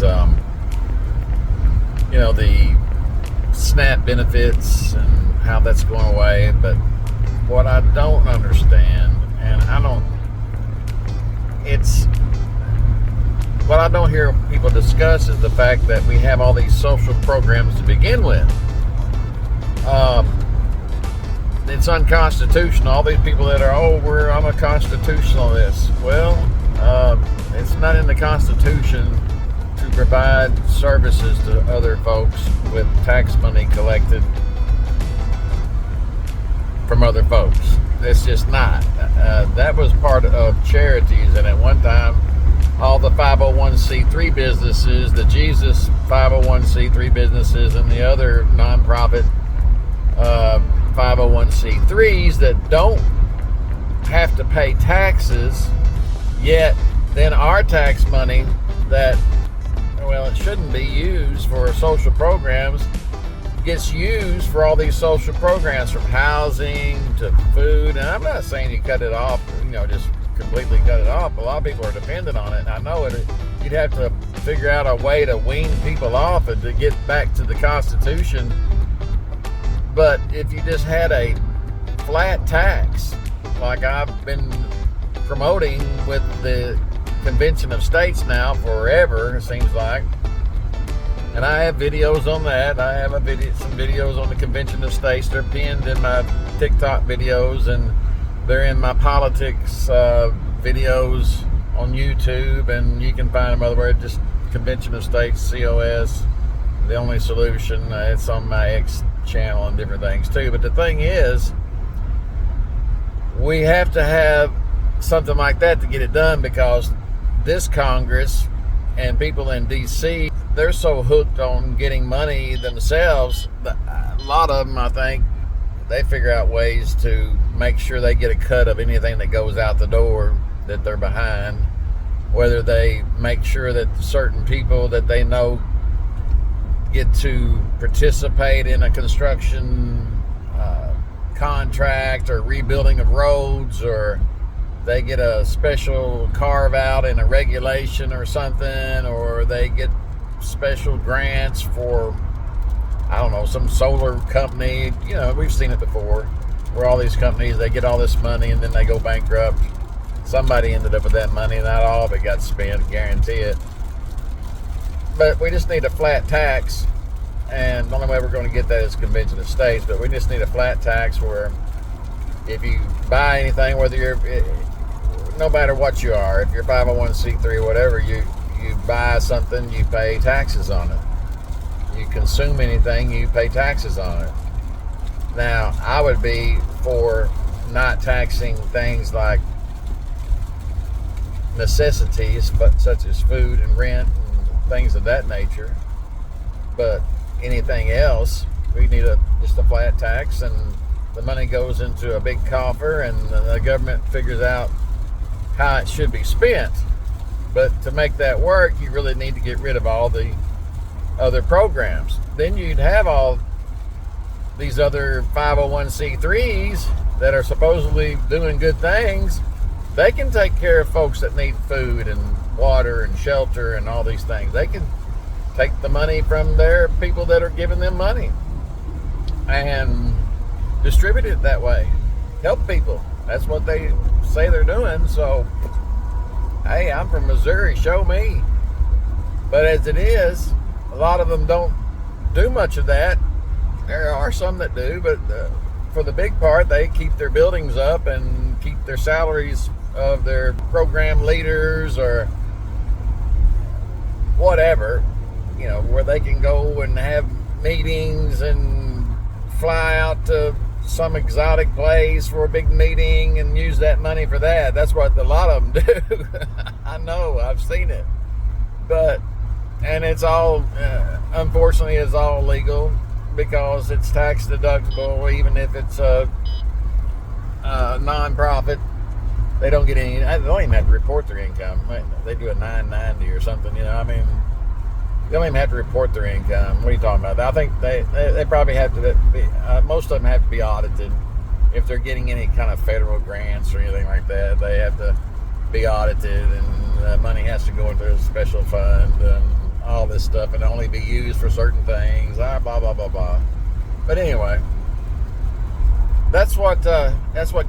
is, the SNAP benefits and how that's going away. But what I don't understand, what I don't hear people discuss is the fact that we have all these social programs to begin with. It's unconstitutional. All these people that are, I'm a constitutionalist. Well, it's not in the Constitution to provide services to other folks with tax money collected from other folks. It's just not. That was part of charities, and at one time, all the 501c3 businesses, the Jesus 501c3 businesses, and the other nonprofit 501c3s that don't have to pay taxes, yet then our tax money that, it shouldn't be used for social programs, gets used for all these social programs, from housing to food. And I'm not saying you cut it off, just completely cut it off. A lot of people are dependent on it. And I know you'd have to figure out a way to wean people off and to get back to the Constitution. But if you just had a flat tax, like I've been promoting with the Convention of States now forever, it seems like, and I have videos on that. I have some videos on the Convention of States. They're pinned in my TikTok videos, and they're in my politics videos on YouTube, and you can find them otherwise. Just Convention of States, COS, the only solution. It's on my X channel and different things too. But the thing is, we have to have something like that to get it done, because this Congress and people in DC, they're so hooked on getting money themselves. A lot of them, I think, they figure out ways to make sure they get a cut of anything that goes out the door that they're behind. Whether they make sure that certain people that they know get to participate in a construction contract or rebuilding of roads, or they get a special carve out in a regulation or something, or they get special grants for, some solar company. We've seen it before, where all these companies, they get all this money and then they go bankrupt. Somebody ended up with that money, not all of it got spent, guarantee it. But we just need a flat tax, and the only way we're going to get that is Convention of States. But we just need a flat tax where if you buy anything, whether you're, no matter what you are, if you're 501c3, whatever, you buy something, you pay taxes on it. You consume anything, you pay taxes on it. Now, I would be for not taxing things like necessities, but such as food and rent and things of that nature. But anything else, we need just a flat tax, and the money goes into a big coffer, and the government figures out how it should be spent. But to make that work, you really need to get rid of all the other programs. Then you'd have all these other 501c3s that are supposedly doing good things. They can take care of folks that need food and water and shelter and all these things. They can take the money from their people that are giving them money and distribute it that way. Help people. That's what they say they're doing. So, hey, I'm from Missouri. Show me. But as it is, a lot of them don't do much of that. There are some that do, but for the big part, they keep their buildings up and keep their salaries of their program leaders or whatever, where they can go and have meetings and fly out to some exotic place for a big meeting and use that money for that. That's what a lot of them do. I know, I've seen it. And it's all, unfortunately, it's all illegal because it's tax deductible, even if it's a non-profit. They don't get any, they don't even have to report their income. They do a 990 or something, They don't even have to report their income. What are you talking about? I think they probably have to be, most of them have to be audited. If they're getting any kind of federal grants or anything like that, they have to be audited, and money has to go into a special fund and all this stuff and only be used for certain things. Blah blah blah blah. But anyway, that's what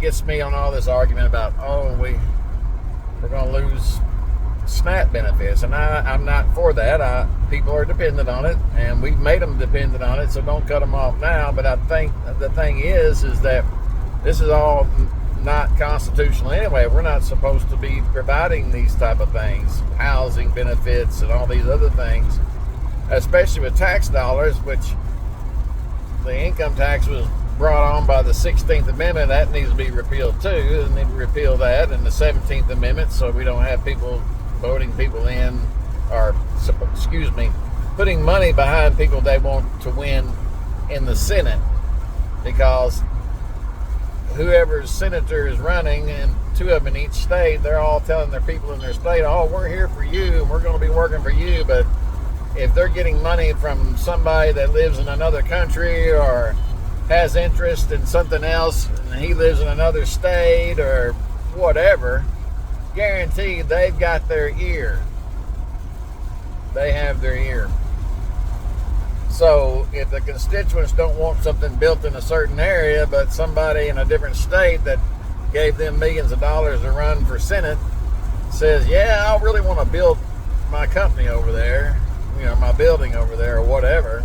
gets me on all this argument about we're going to lose SNAP benefits, and I'm not for that. People are dependent on it, and we've made them dependent on it, so don't cut them off now. But I think the thing is that this is all not constitutional anyway. We're not supposed to be providing these type of things, housing benefits and all these other things, especially with tax dollars, which the income tax was brought on by the 16th Amendment. That needs to be repealed too. They need to repeal that, and the 17th Amendment, so we don't have people voting people in, or putting money behind people they want to win in the Senate, because whoever's senator is running, and 2 of them in each state, they're all telling their people in their state, we're here for you and we're going to be working for you. But if they're getting money from somebody that lives in another country or has interest in something else and he lives in another state or whatever, guaranteed they've got their ear. They have their ear. So if the constituents don't want something built in a certain area, but somebody in a different state that gave them millions of dollars to run for Senate says, I really want to build my company over there, my building over there or whatever,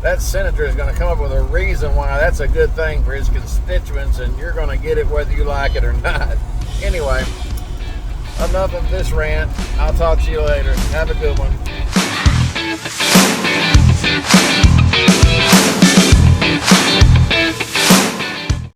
that senator is going to come up with a reason why that's a good thing for his constituents, and you're going to get it whether you like it or not. Anyway, enough of this rant. I'll talk to you later. Have a good one.